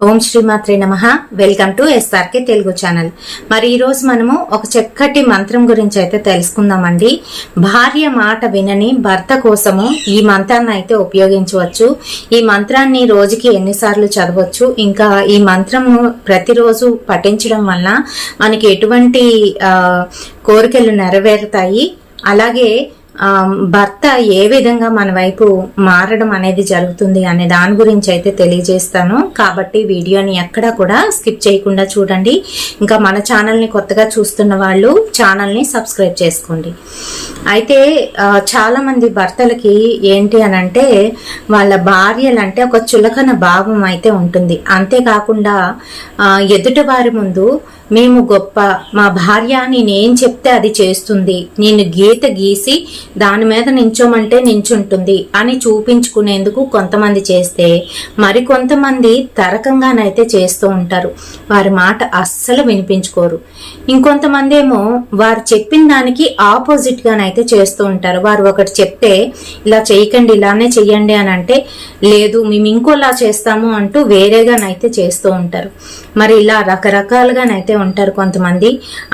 ఓం శ్రీమాత్రే నమః. Welcome to SRK Telugu channel. మరి ఈ రోజు మనము ఒక చక్కటి మంత్రం గురించి అయితే తెలుసుకుందామండి. భార్య మాట వినని భర్త కోసము ఈ మంత్రాన్ని అయితే ఉపయోగించవచ్చు. ఈ మంత్రాన్ని రోజుకి ఎన్నిసార్లు చదవచ్చు, ఇంకా ఈ మంత్రము ప్రతిరోజు పఠించడం వల్ల మనకి ఎటువంటి కోరికలు నెరవేరుతాయి, అలాగే భర్త ఏ విధంగా మన వైపు మారడం అనేది జరుగుతుంది అనే దాని గురించి అయితే తెలియజేస్తాను. కాబట్టి వీడియోని ఎక్కడా కూడా స్కిప్ చేయకుండా చూడండి. ఇంకా మన ఛానల్ని కొత్తగా చూస్తున్న వాళ్ళు ఛానల్ని సబ్స్క్రైబ్ చేసుకోండి. అయితే చాలా మంది భర్తలకి ఏంటి అని అంటే వాళ్ళ భార్యలంటే ఒక చులకన భావం అయితే ఉంటుంది. అంతేకాకుండా ఎదుటి వారి ముందు మేము గొప్ప, మా భార్య నేనేం చెప్తే అది చేస్తుంది, నేను గీత గీసి దాని మీద నించోమంటే నించుంటుంది అని చూపించుకునేందుకు కొంతమంది చేస్తే, మరికొంతమంది తరకంగానైతే చేస్తూ ఉంటారు. వారి మాట అస్సలు వినిపించుకోరు. ఇంకొంతమంది ఏమో వారు చెప్పిన దానికి ఆపోజిట్ గానైతే చేస్తూ ఉంటారు. వారు ఒకటి చెప్తే ఇలా చేయకండి, ఇలానే చెయ్యండి అని అంటే, లేదు మేము ఇంకోలా చేస్తాము అంటూ వేరేగానైతే చేస్తూ ఉంటారు. మరి ఇలా రకరకాలుగానైతే ఉంటారు కొంతమంది.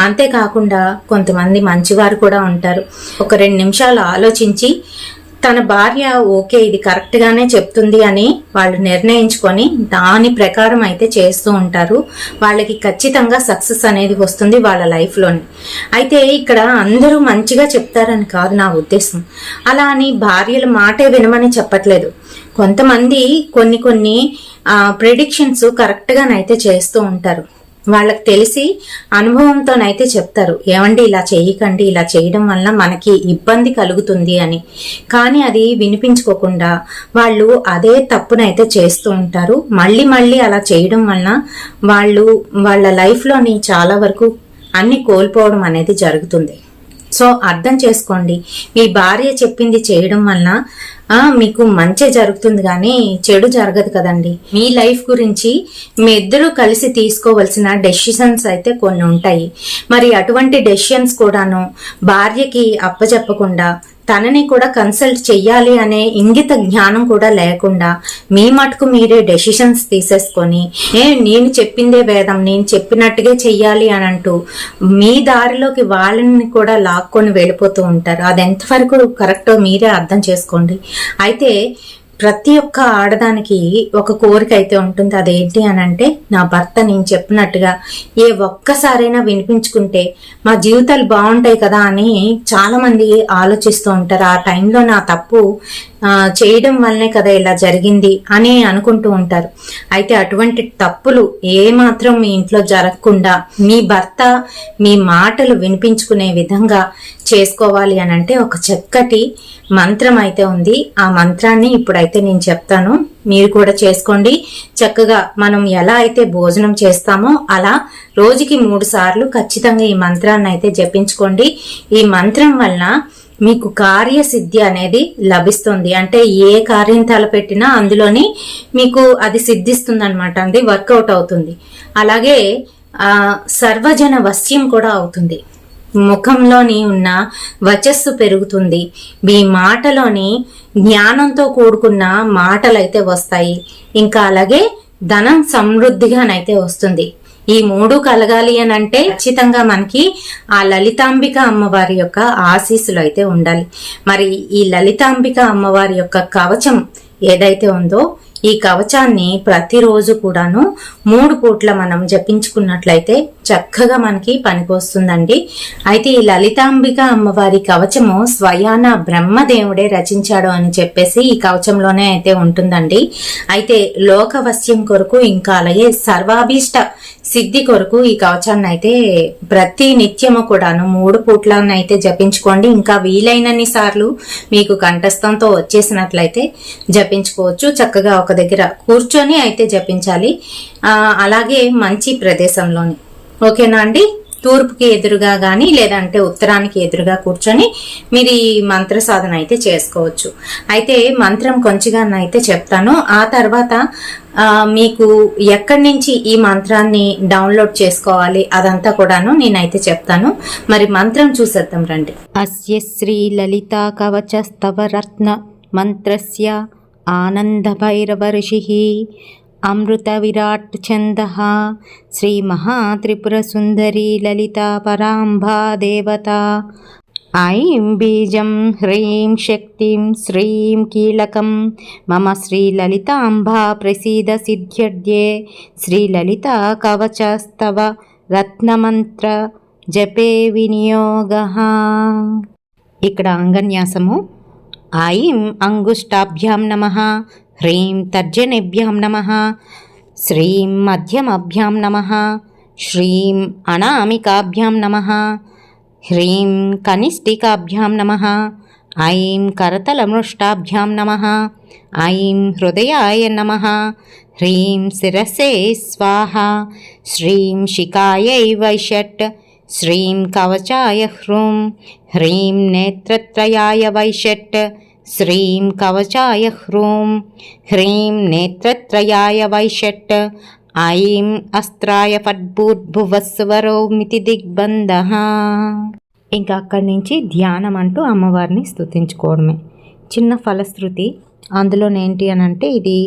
అంతేకాకుండా కొంతమంది మంచివారు కూడా ఉంటారు. ఒక 2 నిమిషాలు ఆలోచించి తన భార్య ఓకే ఇది కరెక్ట్ గానే చెప్తుంది అని వాళ్ళు నిర్ణయించుకొని దాని ప్రకారం అయితే చేస్తూ ఉంటారు. వాళ్ళకి ఖచ్చితంగా సక్సెస్ అనేది వస్తుంది వాళ్ళ లైఫ్ లోని. అయితే ఇక్కడ అందరూ మంచిగా చెప్తారని కాదు నా ఉద్దేశం. అలా అని భార్యల మాటే వినమని చెప్పట్లేదు. కొంతమంది కొన్ని ప్రెడిక్షన్స్ కరెక్ట్ గానైతే చేస్తూ ఉంటారు. వాళ్ళకి తెలిసి అనుభవంతోనైతే చెప్తారు, ఏమండి ఇలా చేయకండి, ఇలా చేయడం వల్ల మనకి ఇబ్బంది కలుగుతుంది అని. కానీ అది వినిపించుకోకుండా వాళ్ళు అదే తప్పునైతే చేస్తూ ఉంటారు. మళ్ళీ అలా చేయడం వలన వాళ్ళు వాళ్ళ లైఫ్లోని చాలా వరకు అన్ని కోల్పోవడం అనేది జరుగుతుంది. సో అర్థం చేసుకోండి, మీ భార్య చెప్పింది చేయడం వలన మీకు మంచి జరుగుతుంది కానీ చెడు జరగదు కదండి. మీ లైఫ్ గురించి మీ ఇద్దరూ కలిసి తీసుకోవాల్సిన డెసిషన్స్ అయితే కొన్ని ఉంటాయి. మరి అటువంటి డెసిషన్స్ కూడాను భార్యకి అప్పచెప్పకుండా, తనని కూడా కన్సల్ట్ చెయ్యాలి అనే ఇంగిత జ్ఞానం కూడా లేకుండా మీ మటుకు మీరే డెసిషన్స్ తీసేసుకొని నేను చెప్పిందే వేదం, నేను చెప్పినట్టుగా చెయ్యాలి అని అంటూ మీ దారిలోకి వాళ్ళని కూడా లాక్కొని వెళ్ళిపోతూ ఉంటారు. అది ఎంతవరకు కరెక్టో మీరే అర్థం చేసుకోండి. అయితే ప్రతి ఒక్క ఆడదానికి ఒక కోరిక అయితే ఉంటుంది. అదేంటి అని అంటే, నా భర్త నేను చెప్పినట్టుగా ఏ ఒక్కసారైనా వినిపించుకుంటే మా జీవితాలు బాగుంటాయి కదా అని చాలా మంది ఆలోచిస్తూ ఉంటారు. ఆ టైంలో నా తప్పు చేయడం వల్లనే కదా ఇలా జరిగింది అని అనుకుంటూ ఉంటారు. అయితే అటువంటి తప్పులు ఏమాత్రం మీ ఇంట్లో జరగకుండా మీ భర్త మీ మాటలు వినిపించుకునే విధంగా చేసుకోవాలి అని అంటే ఒక చక్కటి మంత్రం అయితే ఉంది. ఆ మంత్రాన్ని ఇప్పుడైతే నేను చెప్తాను, మీరు కూడా చేసుకోండి. చక్కగా మనం ఎలా అయితే భోజనం చేస్తామో అలా రోజుకి 3 సార్లు ఖచ్చితంగా ఈ మంత్రాన్ని అయితే జపించుకోండి. ఈ మంత్రం వలన మీకు కార్యసిద్ధి అనేది లభిస్తుంది. అంటే ఏ కార్యం తలపెట్టినా అందులోని మీకు అది సిద్ధిస్తుంది అనమాట, అది వర్కౌట్ అవుతుంది. అలాగే సర్వజన వశ్యం కూడా అవుతుంది. ముఖంలోని ఉన్న వచస్సు పెరుగుతుంది. మీ మాటలోని జ్ఞానంతో కూడుకున్న మాటలైతే వస్తాయి. ఇంకా అలాగే ధనం సమృద్ధిగానైతే వస్తుంది. ఈ 3 కలగాలి అని అంటే ఖచ్చితంగా మనకి ఆ లలితాంబిక అమ్మవారి యొక్క ఆశీస్సులు అయితే ఉండాలి. మరి ఈ లలితాంబిక అమ్మవారి యొక్క కవచం ఏదైతే ఉందో ఈ కవచాన్ని ప్రతిరోజు కూడాను 3 పూట్ల మనం జపించుకున్నట్లయితే చక్కగా మనకి పనికొస్తుందండి. అయితే ఈ లలితాంబిక అమ్మవారి కవచము స్వయాన బ్రహ్మదేవుడే రచించాడు అని చెప్పేసి ఈ కవచంలోనే అయితే ఉంటుందండి. అయితే లోకవశ్యం కొరకు ఇంకా అలాగే సర్వాభీష్ట సిద్ధి కొరకు ఈ కవచాన్ని అయితే ప్రతి నిత్యము కూడాను 3 పూట్లనైతే జపించుకోండి. ఇంకా వీలైనన్ని సార్లు మీకు కంఠస్థంతో వచ్చేసినట్లయితే జపించుకోవచ్చు. చక్కగా ఒక దగ్గర కూర్చొని అయితే జపించాలి. అలాగే మంచి ప్రదేశంలోని, ఓకేనా అండి? తూర్పుకి ఎదురుగా గాని లేదంటే ఉత్తరానికి ఎదురుగా కూర్చొని మీరు ఈ మంత్ర సాధన అయితే చేసుకోవచ్చు. అయితే మంత్రం కొంచెంగానైతే చెప్తాను. ఆ తర్వాత మీకు ఎక్కడి నుంచి ఈ మంత్రాన్ని డౌన్లోడ్ చేసుకోవాలి అదంతా కూడాను నేనైతే చెప్తాను. మరి మంత్రం చూసేద్దాం రండి. అస్య శ్రీ లలితా కవచ స్తవ రత్న మంత్రస్య ఆనంద భైరవ ఋషి అమృత విరాట్ ఛందః శ్రీ మహాత్రిపురసుందరీ లలితా పరాంబా దేవత ఐం బీజం హ్రీం శక్తిం శ్రీం కీలకం మమ శ్రీలలితాంబా ప్రసీద సిద్ధ్యర్థే శ్రీలలితా కవచస్తవ రత్నమంత్ర జపే వినియోగః. ఇక్కడ అంగన్యాసము ఐం అంగుష్టాభ్యాం నమః, హ్రీం తర్జనేభ్యాం నమః, శ్రీం మధ్యమభ్యాం నమః, శ్రీం అనామికాభ్యాం నమః, హ్రీం కనిష్ఠికాభ్యాం నమః, ఐం కరతలమృష్టాభ్యాం నమః, ఐం హృదయాయ నమః, హ్రీం శిరసే స్వాహా, శ్రీం శిఖాయై వైషట్, శ్రీం కవచాయ హ్రూం, హ్రీం నేత్రత్రయాయ వైషట్, శ్రీం కవచాయ హ్రూం, హ్రీం నేత్రత్రయాయ వైషట్, ఐం అస్త్రాయ ఫడ్భూర్భువస్వరోమితి దిగ్బంధః. ఇంకా అక్కడి నుంచి ధ్యానం అంటూ అమ్మవారిని స్తుతించుకోవడమే. చిన్న ఫలశ్రుతి అందులోనేంటి అని అంటే, ఇది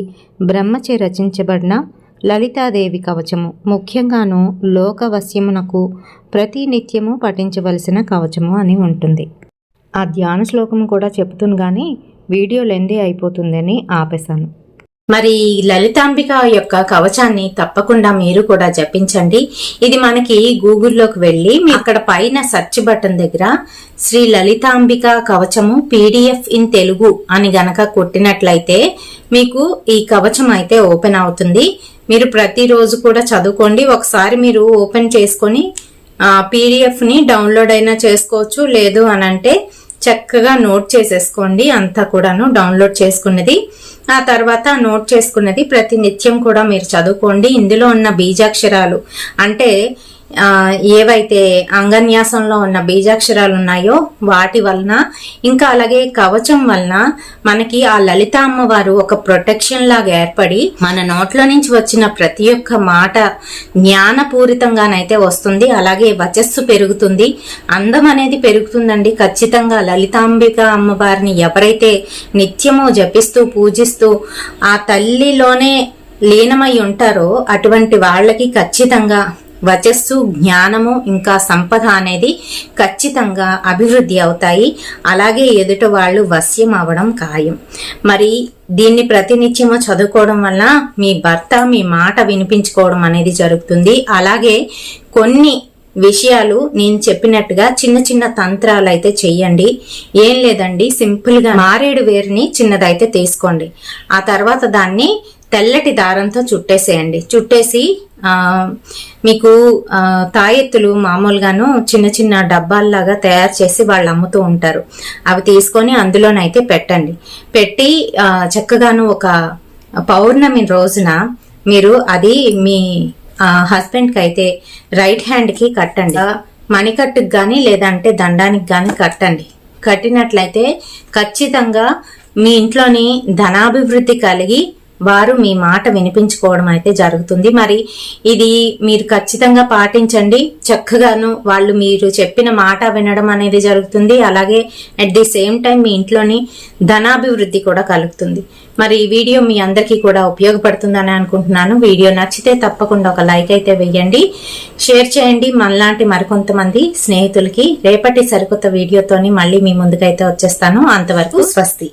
బ్రహ్మచే రచించబడిన లలితాదేవి కవచము. ముఖ్యంగాను లోకవశ్యమునకు ప్రతి నిత్యము పఠించవలసిన కవచము అని ఉంటుంది. ఆ ధ్యాన శ్లోకము కూడా చెప్తుంది కానీ వీడియో లెందే అయిపోతుందని ఆపేశాను. మరి లలితాంబిక యొక్క కవచాన్ని తప్పకుండా మీరు కూడా జపించండి. ఇది మనకి గూగుల్లోకి వెళ్ళి అక్కడ పైన సెర్చ్ బటన్ దగ్గర శ్రీ లలితాంబిక కవచము PDF ఇన్ తెలుగు అని గనక కొట్టినట్లయితే మీకు ఈ కవచం అయితే ఓపెన్ అవుతుంది. మీరు ప్రతిరోజు కూడా చదువుకోండి. ఒకసారి మీరు ఓపెన్ చేసుకొని PDF ని డౌన్లోడ్ అయినా చేసుకోవచ్చు. లేదు అనంటే చక్కగా నోట్ చేసేసుకోండి. అంతా కూడాను డౌన్లోడ్ చేసుకున్నది. ఆ తర్వాత నోట్ చేసుకున్నది ప్రతి నిత్యం కూడా మీరు చదువుకోండి. ఇందులో ఉన్న బీజాక్షరాలు అంటే ఏవైతే అంగన్యాసంలో ఉన్న బీజాక్షరాలు ఉన్నాయో వాటి వలన, ఇంకా అలాగే కవచం వలన మనకి ఆ లలిత అమ్మవారు ఒక ప్రొటెక్షన్ లాగా ఏర్పడి మన నోట్లో నుంచి వచ్చిన ప్రతి ఒక్క మాట జ్ఞానపూరితంగానైతే వస్తుంది. అలాగే వచస్సు పెరుగుతుంది, అందం అనేది పెరుగుతుందండి. ఖచ్చితంగా లలితాంబిక అమ్మవారిని ఎవరైతే నిత్యము జపిస్తూ పూజిస్తూ ఆ తల్లిలోనే లీనమై ఉంటారో అటువంటి వాళ్ళకి ఖచ్చితంగా వచస్సు, జ్ఞానము, ఇంకా సంపద అనేది ఖచ్చితంగా అభివృద్ధి అవుతాయి. అలాగే ఎదుట వాళ్ళు వశ్యం అవడం ఖాయం. మరి దీన్ని ప్రతినిత్యము చదువుకోవడం వల్ల మీ భర్త మీ మాట వినిపించుకోవడం అనేది జరుగుతుంది. అలాగే కొన్ని విషయాలు నేను చెప్పినట్టుగా చిన్న చిన్న తంత్రాలు అయితే చెయ్యండి. ఏం లేదండి, సింపుల్ గా మారేడు వేరుని చిన్నదైతే తీసుకోండి. ఆ తర్వాత దాన్ని తెల్లటి దారంతో చుట్టేసేయండి. చుట్టేసి మీకు తాయెత్తులు మామూలుగాను చిన్న చిన్న డబ్బాల్లాగా తయారు చేసి వాళ్ళు అమ్ముతూ ఉంటారు. అవి తీసుకొని అందులోనైతే పెట్టండి. పెట్టి చక్కగాను ఒక పౌర్ణమి రోజున మీరు అది మీ హస్బెండ్ కి అయితే రైట్ హ్యాండ్ కి కట్టండి. మణికట్టుకు గాని లేదంటే దండానికి గాని కట్టండి. కట్టినట్లయితే ఖచ్చితంగా మీ ఇంట్లోని ధనాభివృద్ధి కలిగి వారు మీ మాట వినిపించుకోవడం అయితే జరుగుతుంది. మరి ఇది మీరు ఖచ్చితంగా పాటించండి. చక్కగాను వాళ్ళు మీరు చెప్పిన మాట వినడం అనేది జరుగుతుంది. అలాగే అట్ ది సేమ్ టైం మీ ఇంట్లోని ధనాభివృద్ధి కూడా కలుగుతుంది. మరి ఈ వీడియో మీ అందరికీ కూడా ఉపయోగపడుతుందని అనుకుంటున్నాను. వీడియో నచ్చితే తప్పకుండా ఒక లైక్ అయితే వేయండి, షేర్ చేయండి మనలాంటి మరికొంతమంది స్నేహితులకి. రేపటి సరికొత్త వీడియోతోని మళ్ళీ మీ ముందుకైతే వచ్చేస్తాను. అంతవరకు స్వస్తి.